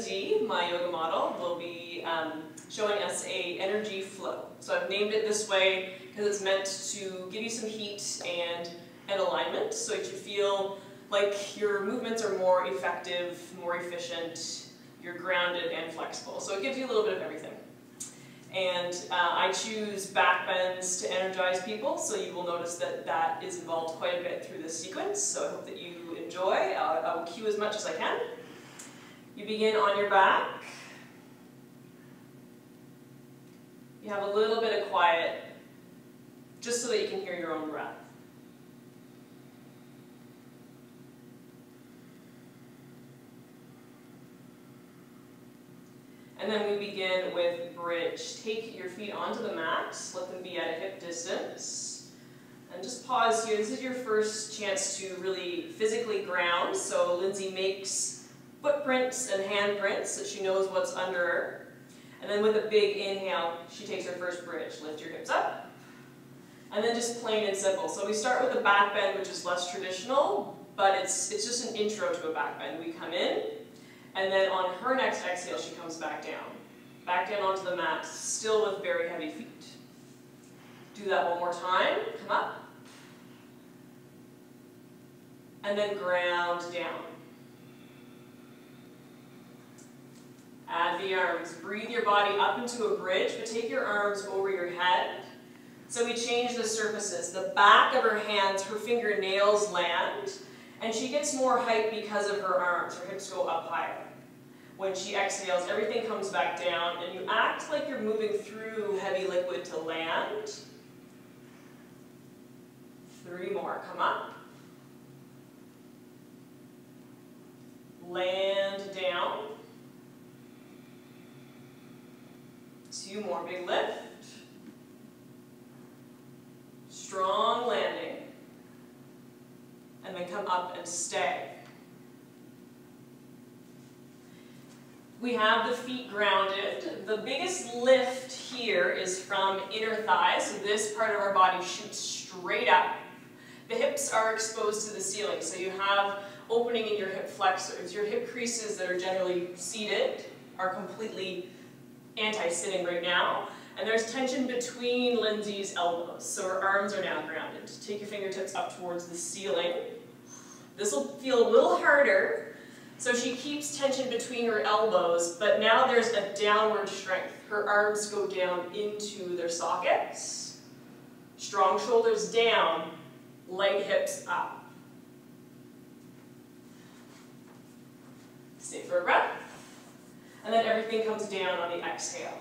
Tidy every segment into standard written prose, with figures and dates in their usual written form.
Lindsay, my yoga model, will be showing us a energy flow. So I've named it this way because it's meant to give you some heat and alignment so that you feel like your movements are more effective, more efficient, you're grounded and flexible. So it gives you a little bit of everything. And I choose back bends to energize people, so you will notice that that is involved quite a bit through this sequence. So I hope that you enjoy. I will cue as much as I can. You begin on your back. You have a little bit of quiet, just so that you can hear your own breath. And then we begin with bridge. Take your feet onto the mat, let them be at a hip distance. And just pause here. This is your first chance to really physically ground. So Lindsay makes footprints and handprints so she knows what's under her. And then with a big inhale, she takes her first bridge. Lift your hips up. And then just plain and simple. So we start with a back bend, which is less traditional, but it's just an intro to a back bend. We come in. And then on her next exhale, she comes back down. Back down onto the mat, still with very heavy feet. Do that one more time. Come up. And then ground down. Add the arms. Breathe your body up into a bridge, but take your arms over your head. So we change the surfaces. The back of her hands, her fingernails land. And she gets more height because of her arms. Her hips go up higher. When she exhales, everything comes back down, and you act like you're moving through heavy liquid to land. 3 more. Come up. Land down. 2 more. Big lift. Strong landing. And then come up and stay. We have the feet grounded. The biggest lift here is from inner thighs. So this part of our body shoots straight up. The hips are exposed to the ceiling. So you have opening in your hip flexors. Your hip creases that are generally seated are completely anti-sitting right now. And there's tension between Lindsay's elbows. So her arms are now grounded. Take your fingertips up towards the ceiling. This will feel a little harder. So she keeps tension between her elbows, but now there's a downward strength. Her arms go down into their sockets. Strong shoulders down, light hips up. Stay for a breath. And then everything comes down on the exhale.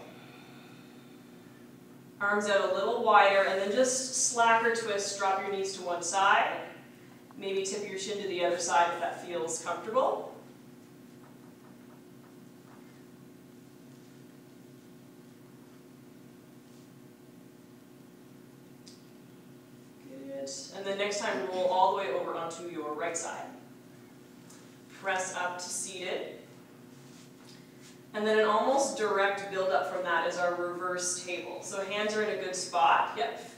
Arms out a little wider, and then just slack or twist, drop your knees to one side. Maybe tip your chin to the other side if that feels comfortable. Good. And then next time, roll all the way over onto your right side. Press up to seated. And then an almost direct build up from that is our reverse table. So hands are in a good spot. Yep.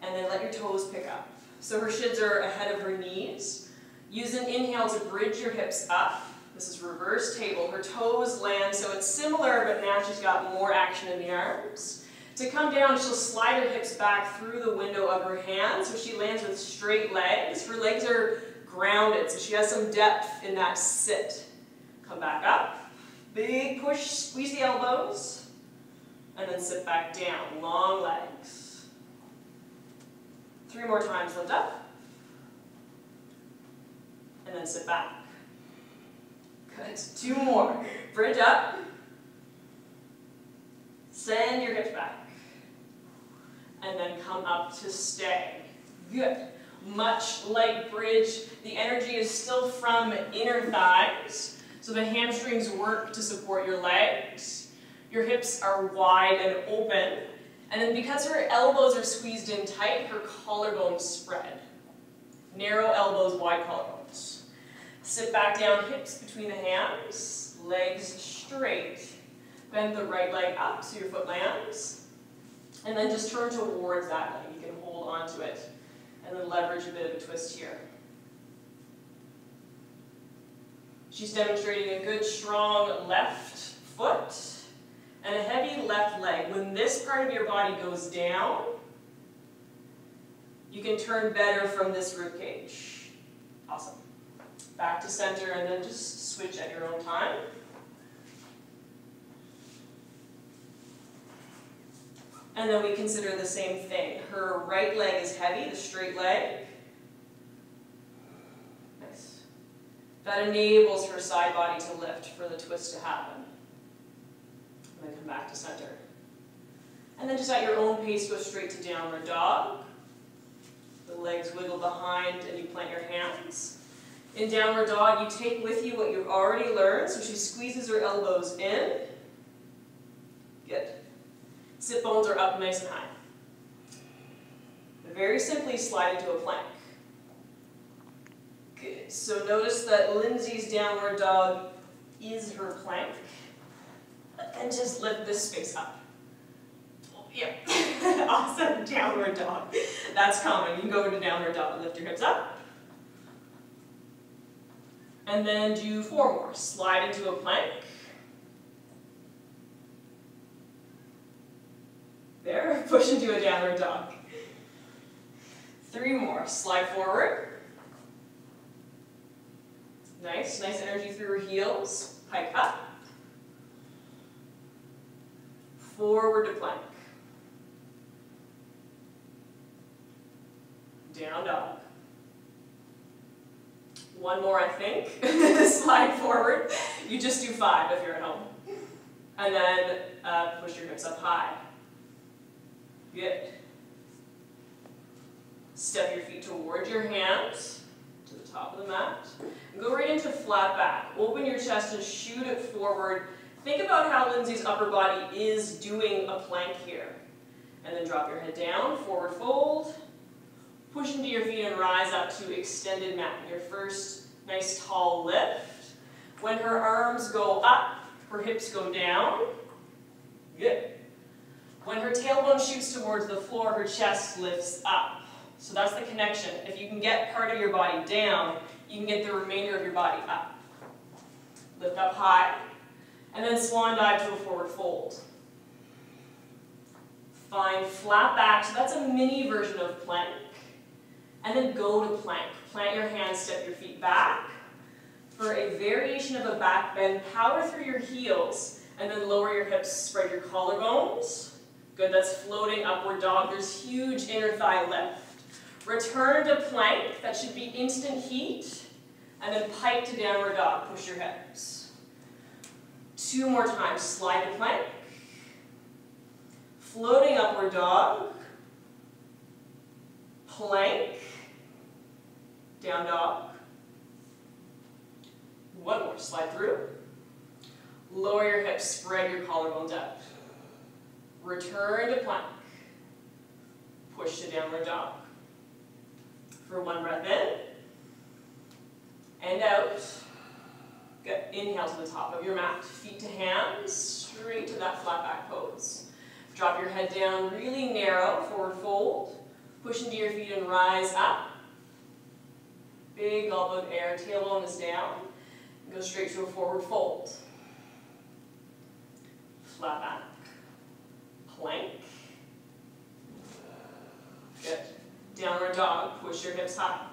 And then let your toes pick up. So her shins are ahead of her knees. Use an inhale to bridge your hips up. This is reverse table. Her toes land, so it's similar, but now she's got more action in the arms. To come down, she'll slide her hips back through the window of her hands, so she lands with straight legs. Her legs are grounded, so she has some depth in that sit. Come back up. Big push, squeeze the elbows, and then sit back down. Long legs. 3 more times, lift up, and then sit back. Good. 2 more. Bridge up. Send your hips back. And then come up to stay. Good. Much like bridge, the energy is still from inner thighs. So the hamstrings work to support your legs. Your hips are wide and open. And then because her elbows are squeezed in tight, her collarbones spread. Narrow elbows, wide collarbones. Sit back down, hips between the hands, legs straight. Bend the right leg up so your foot lands. And then just turn towards that leg. You can hold onto it. And then leverage a bit of a twist here. She's demonstrating a good, strong left foot and a heavy left leg. When this part of your body goes down, you can turn better from this rib cage. Awesome. Back to center and then just switch at your own time. And then we consider the same thing. Her right leg is heavy, the straight leg. Nice. That enables her side body to lift for the twist to happen. And then come back to center. And then just at your own pace, go straight to downward dog. The legs wiggle behind and you plant your hands. In downward dog, you take with you what you've already learned. So she squeezes her elbows in. Good. Sit bones are up nice and high. Very simply slide into a plank. Good. So notice that Lindsay's downward dog is her plank. And just lift this space up. Yep. Awesome. Downward dog. That's common. You can go into downward dog. Lift your hips up. And then do 4 more. Slide into a plank. There. Push into a downward dog. 3 more. Slide forward. Nice. Nice energy through her heels. Hike up. Forward to plank. Down dog. 1 more, I think. Slide forward. You just do 5 if you're at home. And then push your hips up high. Good. Step your feet towards your hands to the top of the mat. And go right into flat back. Open your chest and shoot it forward. Think about how Lindsay's upper body is doing a plank here. And then drop your head down, forward fold. Push into your feet and rise up to extended mat. Your first nice tall lift. When her arms go up, her hips go down. Good. When her tailbone shoots towards the floor, her chest lifts up. So that's the connection. If you can get part of your body down, you can get the remainder of your body up. Lift up high. And then swan dive to a forward fold. Find flat back. So that's a mini version of plank. And then go to plank. Plant your hands, step your feet back. For a variation of a back bend, power through your heels, and then lower your hips, spread your collarbones. Good, that's floating upward dog. There's huge inner thigh lift. Return to plank, that should be instant heat. And then pike to downward dog, push your hips. 2 more times, slide to plank. Floating upward dog. Plank. Down dog. 1 more, slide through. Lower your hips, spread your collarbones out. Return to plank. Push to downward dog. For 1 breath in. And out. Good. Inhale to the top of your mat. Feet to hands, straight to that flat back pose. Drop your head down really narrow, forward fold. Push into your feet and rise up. Big gulp of air, tailbone is down. Go straight to a forward fold. Flat back. Plank. Good. Downward dog, push your hips high.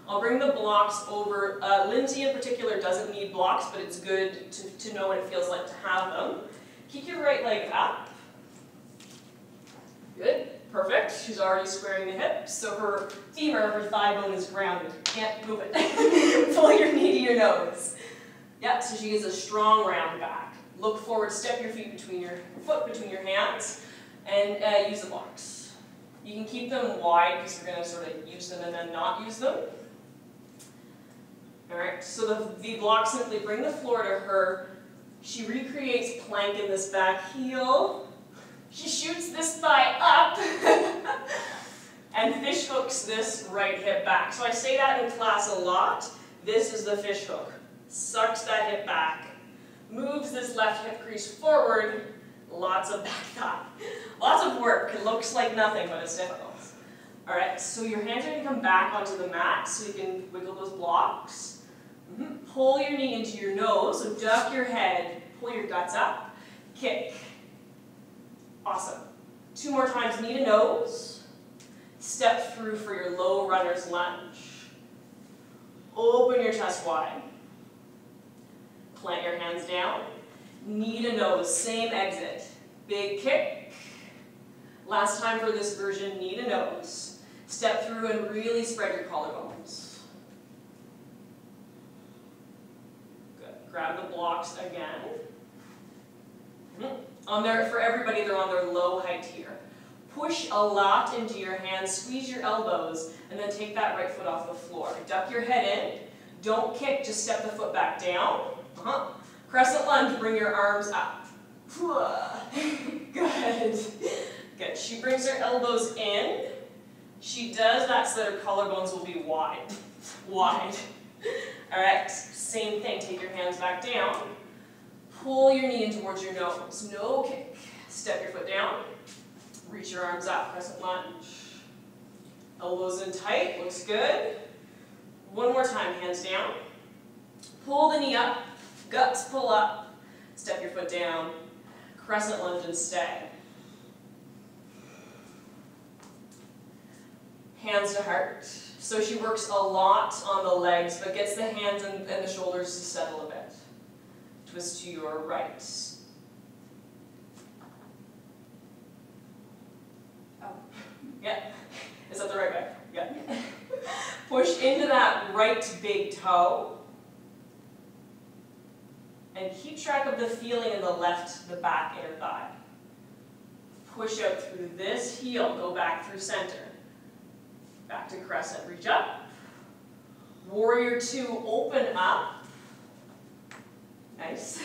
I'll bring the blocks over. Lindsay in particular doesn't need blocks, but it's good to know what it feels like to have them. Keep your right leg up. Good. Perfect. She's already squaring the hips, so her femur, her thigh bone is grounded. Can't move it. Pull your knee to your nose. Yep, so she gets a strong round back. Look forward, step your feet between your foot between your hands, and use the blocks. You can keep them wide because we're going to sort of use them and then not use them. Alright, so the block simply bring the floor to her. She recreates plank in this back heel. She shoots this thigh up and fish hooks this right hip back. So I say that in class a lot. This is the fish hook. Sucks that hip back. Moves this left hip crease forward. Lots of back thigh. Lots of work. It looks like nothing, but it's difficult. Alright, so your hands are going to come back onto the mat so you can wiggle those blocks. Pull your knee into your nose, so duck your head, pull your guts up, kick. Awesome. 2 more times, knee to nose. Step through for your low runner's lunge. Open your chest wide. Plant your hands down. Knee to nose, same exit. Big kick. Last time for this version, knee to nose. Step through and really spread your collarbones. Good. Grab the blocks again. For everybody, they're on their low height here. Push a lot into your hands, squeeze your elbows, and then take that right foot off the floor. Duck your head in. Don't kick, just step the foot back down. Crescent lunge, bring your arms up. Good. Good. She brings her elbows in. She does that so that her collarbones will be wide. Wide. All right, same thing. Take your hands back down. Pull your knee in towards your nose. No kick. Step your foot down. Reach your arms up. Crescent lunge. Elbows in tight. Looks good. One more time. Hands down. Pull the knee up. Guts pull up. Step your foot down. Crescent lunge and stay. Hands to heart. So she works a lot on the legs, but gets the hands and the shoulders to settle a bit. Twist to your right. Oh, yeah. Is that the right way? Yeah. Push into that right big toe. And keep track of the feeling in the back inner thigh. Push out through this heel, go back through center. Back to crescent, reach up. Warrior 2, open up. Nice.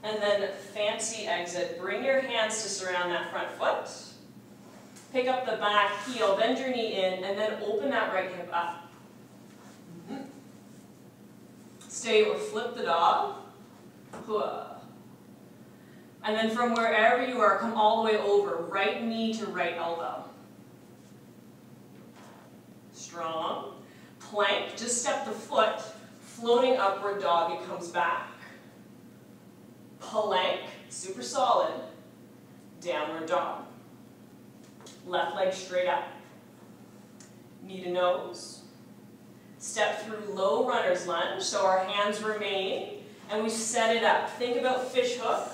And then fancy exit. Bring your hands to surround that front foot. Pick up the back heel, bend your knee in, and then open that right hip up. Stay or flip the dog. And then from wherever you are, come all the way over. Right knee to right elbow. Strong. Plank, just step the foot. Floating upward dog, it comes back. Plank, super solid. Downward dog. Left leg straight up. Knee to nose. Step through low runner's lunge, so our hands remain, and we set it up. Think about fish hook.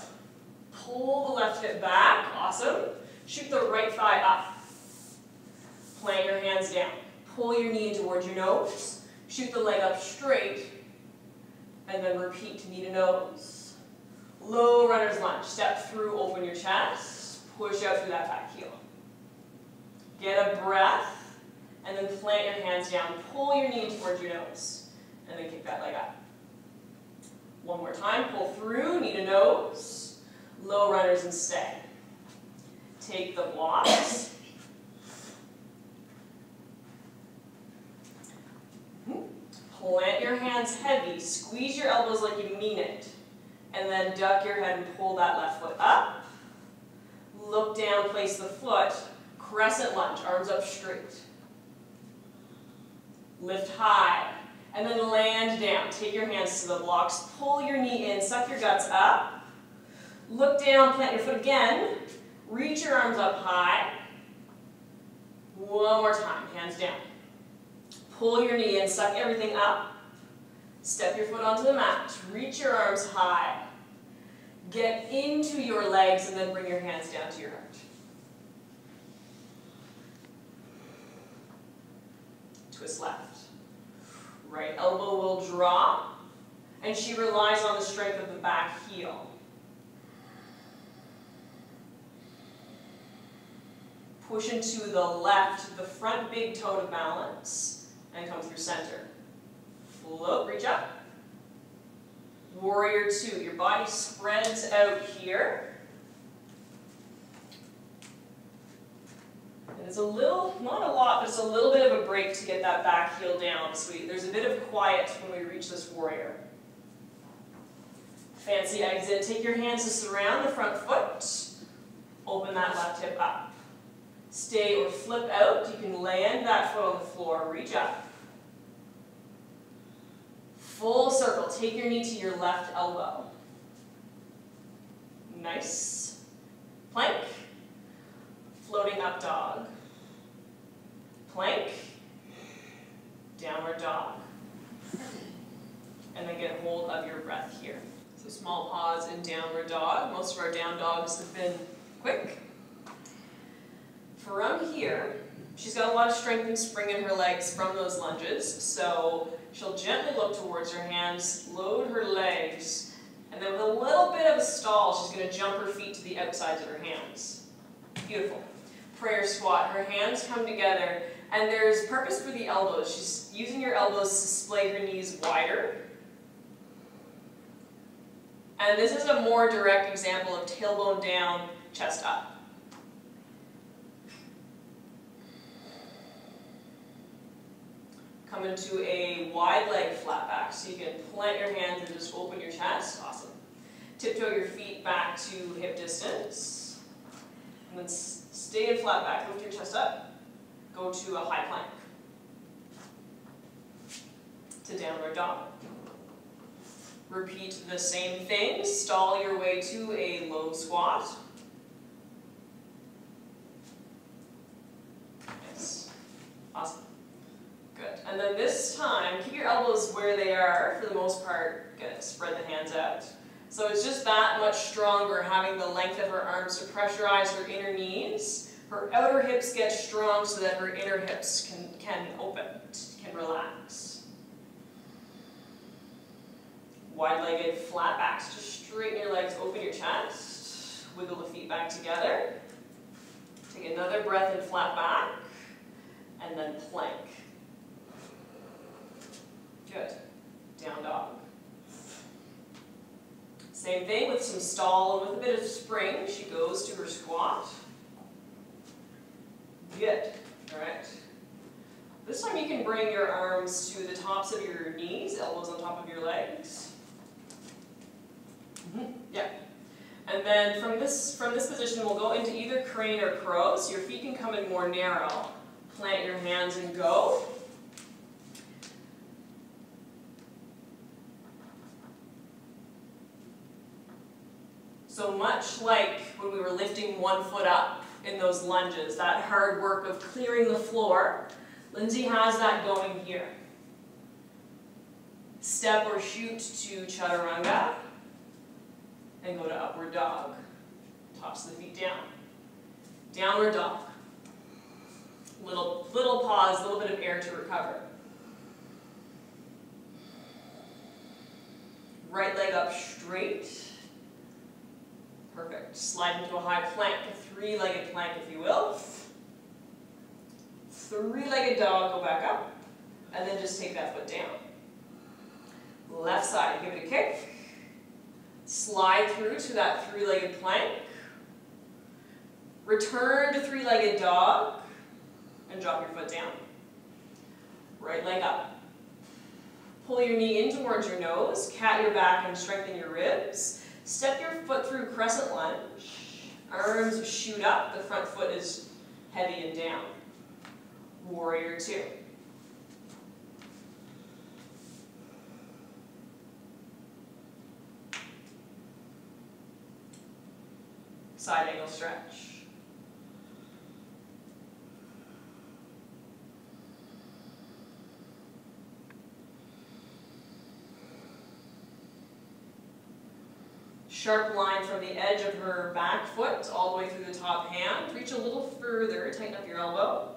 Pull the left hip back, awesome. Shoot the right thigh up. Plant your hands down. Pull your knee towards your nose. Shoot the leg up straight, and then repeat, knee to nose. Low runner's lunge. Step through, open your chest. Push out through that back heel. Get a breath, and then plant your hands down. Pull your knee towards your nose, and then kick that leg up. One more time, pull through, knee to nose, low runners and stay. Take the blocks. Plant your hands heavy, squeeze your elbows like you mean it, and then duck your head and pull that left foot up. Look down, place the foot. Crescent lunge, arms up straight. Lift high, and then land down. Take your hands to the blocks, pull your knee in, suck your guts up. Look down, plant your foot again. Reach your arms up high. One more time, hands down. Pull your knee in, suck everything up. Step your foot onto the mat. Reach your arms high. Get into your legs, and then bring your hands down to your heart. Twist left. Right elbow will drop, and she relies on the strength of the back heel. Push into the left, the front big toe to balance, and come through center. Float, reach up. Warrior 2, your body spreads out here. And it's a little, not a lot, but it's a little bit of a break to get that back heel down. So there's a bit of quiet when we reach this warrior. Fancy exit. Take your hands to surround the front foot. Open that left hip up. Stay or flip out. You can land that foot on the floor, reach up. Full circle, take your knee to your left elbow. Nice. Plank. Floating up dog. Plank. Downward dog. And then get hold of your breath here. So small pause in downward dog. Most of our down dogs have been quick. From here, she's got a lot of strength and spring in her legs from those lunges, so she'll gently look towards her hands, load her legs, and then with a little bit of a stall, she's going to jump her feet to the outsides of her hands. Beautiful. Prayer squat. Her hands come together, and there's purpose for the elbows. She's using your elbows to splay her knees wider. And this is a more direct example of tailbone down, chest up. Come into a wide leg flat back, so you can plant your hands and just open your chest. Awesome. Tiptoe your feet back to hip distance. And then stay in flat back. Lift your chest up. Go to a high plank. To downward dog. Repeat the same thing. Stall your way to a low squat. Nice. Awesome. Good. And then this time, keep your elbows where they are for the most part. Good. Spread the hands out. So it's just that much stronger having the length of her arms to pressurize her inner knees. Her outer hips get strong so that her inner hips can open, can relax. Wide-legged flat backs. Just straighten your legs, open your chest. Wiggle the feet back together. Take another breath in flat back. And then plank. Good. Down dog. Same thing with some stall and with a bit of spring. She goes to her squat. Good. All right. This time you can bring your arms to the tops of your knees, elbows on top of your legs. Yeah. And then from this position, we'll go into either crane or crow, so your feet can come in more narrow. Plant your hands and go. So much like when we were lifting one foot up in those lunges, that hard work of clearing the floor, Lindsay has that going here. Step or shoot to chaturanga, and go to upward dog. Toss the feet down. Downward dog. Little pause, a little bit of air to recover. Right leg up straight. Perfect. Slide into a high plank, a three-legged plank if you will. Three-legged dog, go back up. And then just take that foot down. Left side, give it a kick. Slide through to that three-legged plank. Return to three-legged dog. And drop your foot down. Right leg up. Pull your knee in towards your nose. Cat your back and strengthen your ribs. Step your foot through crescent lunge. Arms shoot up. The front foot is heavy and down. Warrior two. Side angle stretch. Sharp line from the edge of her back foot all the way through the top hand. Reach a little further, tighten up your elbow.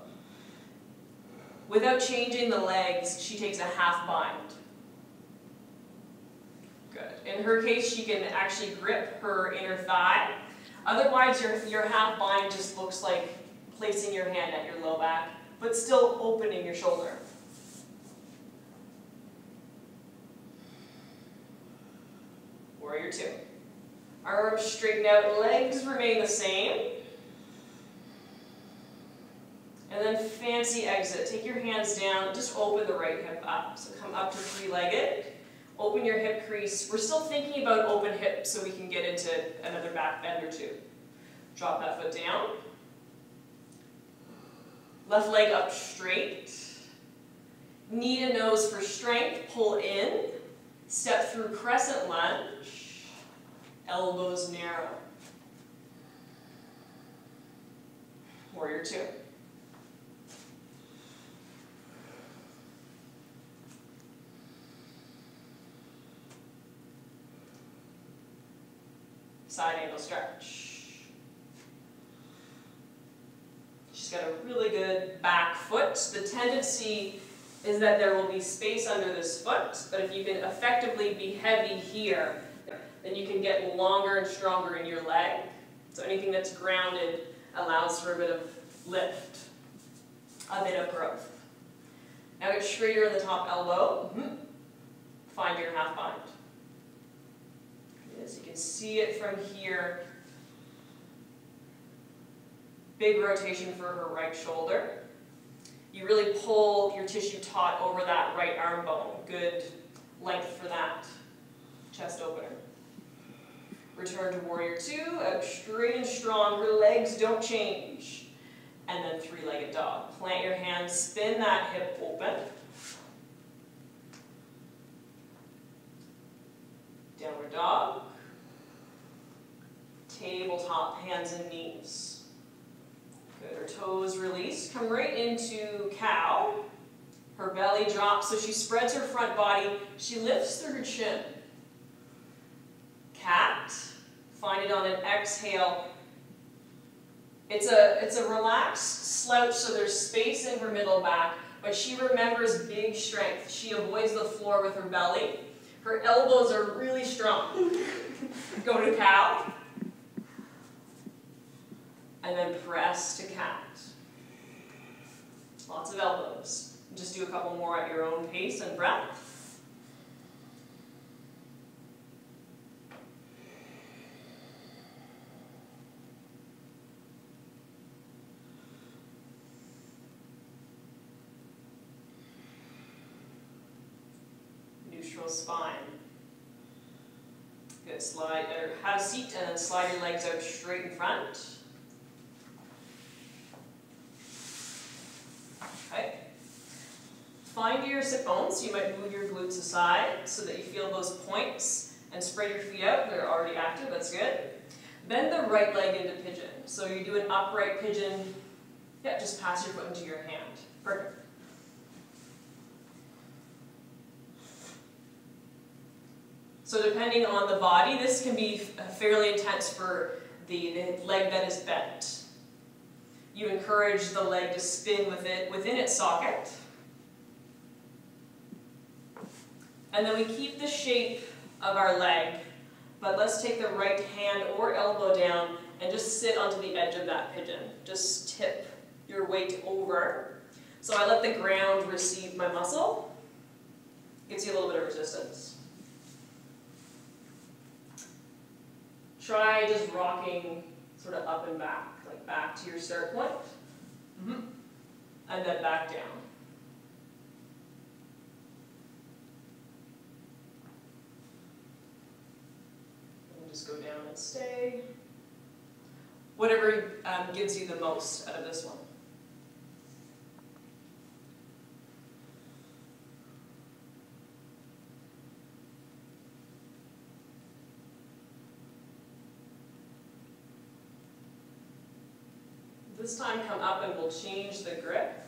Without changing the legs, she takes a half bind. Good. In her case, she can actually grip her inner thigh. Otherwise, your half bind just looks like placing your hand at your low back, but still opening your shoulder. Warrior two. Arms straighten out, legs remain the same. And then fancy exit. Take your hands down, just open the right hip up. So come up to three-legged. Open your hip crease. We're still thinking about open hips so we can get into another back bend or two. Drop that foot down. Left leg up straight. Knee to nose for strength, pull in. Step through crescent lunge. Elbows narrow. Warrior two. Side angle stretch. She's got a really good back foot. The tendency is that there will be space under this foot, but if you can effectively be heavy here, then you can get longer and stronger in your leg. So anything that's grounded allows for a bit of lift, a bit of growth. Now get straighter in the top elbow. Find your half bind. As you can see it from here, big rotation for her right shoulder. You really pull your tissue taut over that right arm bone. Good length for that. Chest opener. Return to warrior two, out straight and strong. Her legs don't change. And then three-legged dog. Plant your hands, spin that hip open. Downward dog. Tabletop, hands and knees. Good, her toes release. Come right into cow. Her belly drops, so she spreads her front body. She lifts through her chin. Cat. Find it on an exhale. It's a relaxed slouch, so there's space in her middle back, but she remembers big strength. She avoids the floor with her belly. Her elbows are really strong. Go to cow. And then press to cat. Lots of elbows. Just do a couple more at your own pace and breath. Neutral spine. Good, slide, or have a seat and then slide your legs out straight in front. Okay. Find your sit bones. You might move your glutes aside so that you feel those points and spread your feet out. They're already active, that's good. Bend the right leg into pigeon. So you do an upright pigeon. Yeah, just pass your foot into your hand. Perfect. So depending on the body, this can be fairly intense for the leg that is bent. You encourage the leg to spin within its socket. And then we keep the shape of our leg, but let's take the right hand or elbow down and just sit onto the edge of that pigeon. Just tip your weight over. So I let the ground receive my muscle. Gives you a little bit of resistance. Try just rocking sort of up and back, like back to your start point, and then back down. And just go down and stay. Whatever gives you the most out of this one. This time come up and we'll change the grip.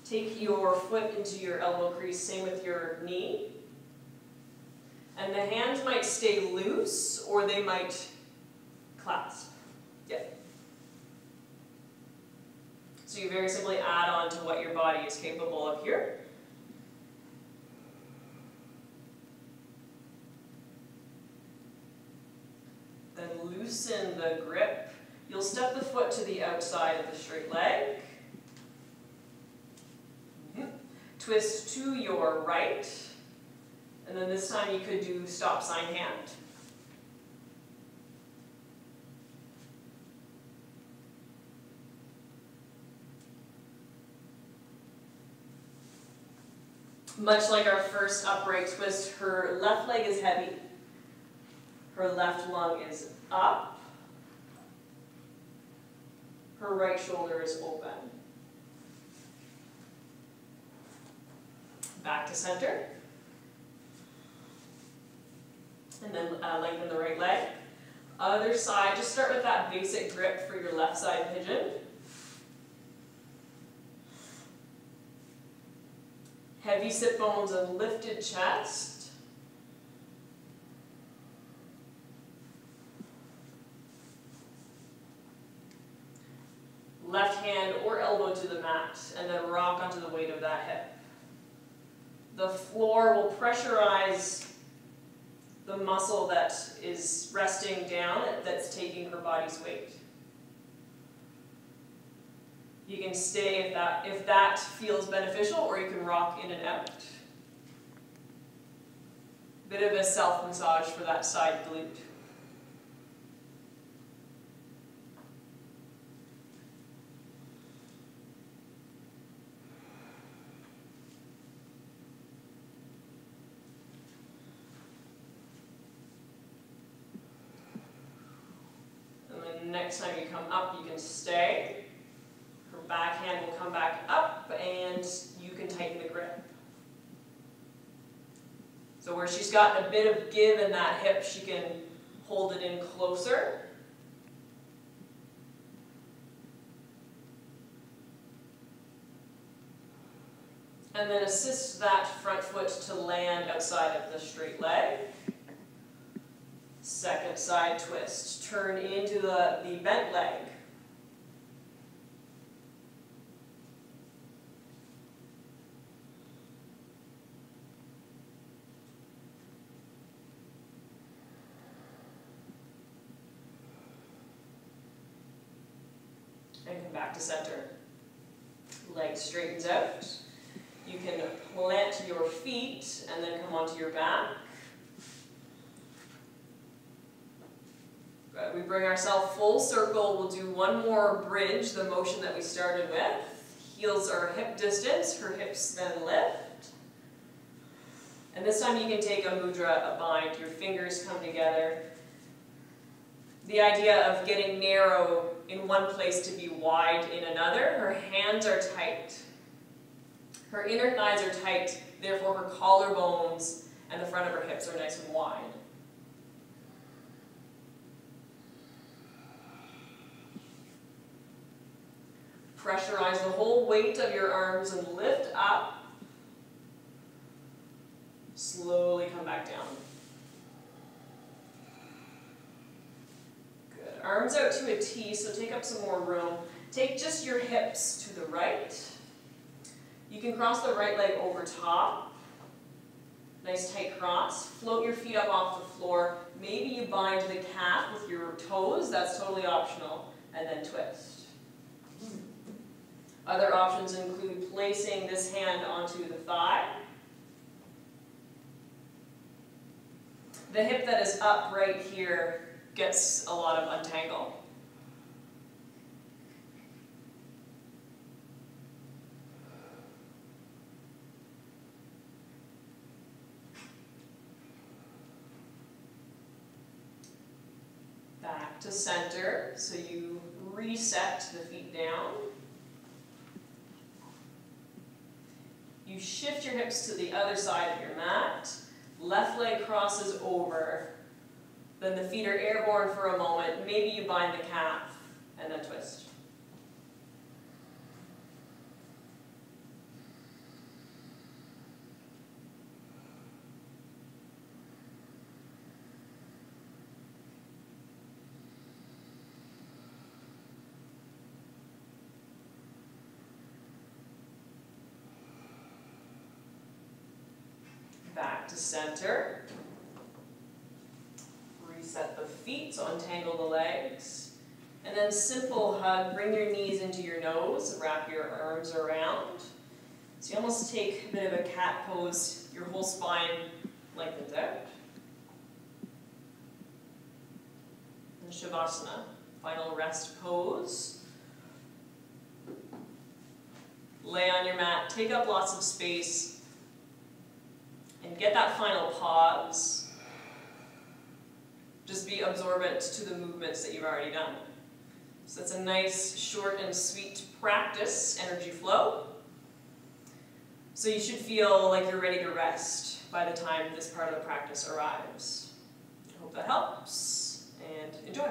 Take your foot into your elbow crease, same with your knee. And the hands might stay loose or they might clasp. Yeah. So you very simply add on to what your body is capable of here. Then loosen the grip. You'll step the foot to the outside of the straight leg. Twist to your right. And then this time you could do stop sign hand. Much like our first upright twist, her left leg is heavy. Her left lung is up. Her right shoulder is open. Back to center. And then lengthen the right leg. Other side, just start with that basic grip for your left side pigeon. Heavy sit bones and lifted chest. Left hand or elbow to the mat, and then rock onto the weight of that hip. The floor will pressurize the muscle that is resting down, that's taking her body's weight. You can stay if that feels beneficial, or you can rock in and out. Bit of a self-massage for that side glute. Next time you come up, you can stay. Her back hand will come back up, and you can tighten the grip. So where she's got a bit of give in that hip, she can hold it in closer. And then assist that front foot to land outside of the straight leg. Second side twist. Turn into the bent leg. And come back to center. Leg straightens out. You can plant your feet and then come onto your back. Good. We bring ourselves full circle. We'll do one more bridge, the motion that we started with. Heels are hip distance, her hips then lift. And this time you can take a mudra, a bind. Your fingers come together. The idea of getting narrow in one place to be wide in another. Her hands are tight. Her inner thighs are tight, therefore her collarbones and the front of her hips are nice and wide. Pressurize the whole weight of your arms and lift up. Slowly come back down. Good. Arms out to a T, so take up some more room. Take just your hips to the right. You can cross the right leg over top. Nice tight cross. Float your feet up off the floor. Maybe you bind the calf with your toes. That's totally optional. And then twist. Other options include placing this hand onto the thigh. The hip that is up right here gets a lot of untangle. Back to center, so you reset the feet down. You shift your hips to the other side of your mat. Left leg crosses over. Then the feet are airborne for a moment. Maybe you bind the calf and then twist. Back to center. Reset the feet, so untangle the legs. And then simple hug, bring your knees into your nose, wrap your arms around. So you almost take a bit of a cat pose, your whole spine lengthens out. And Shavasana, final rest pose. Lay on your mat, take up lots of space. And get that final pause. Just be absorbent to the movements that you've already done. So that's a nice, short and sweet practice, energy flow. So you should feel like you're ready to rest by the time this part of the practice arrives. I hope that helps, and enjoy.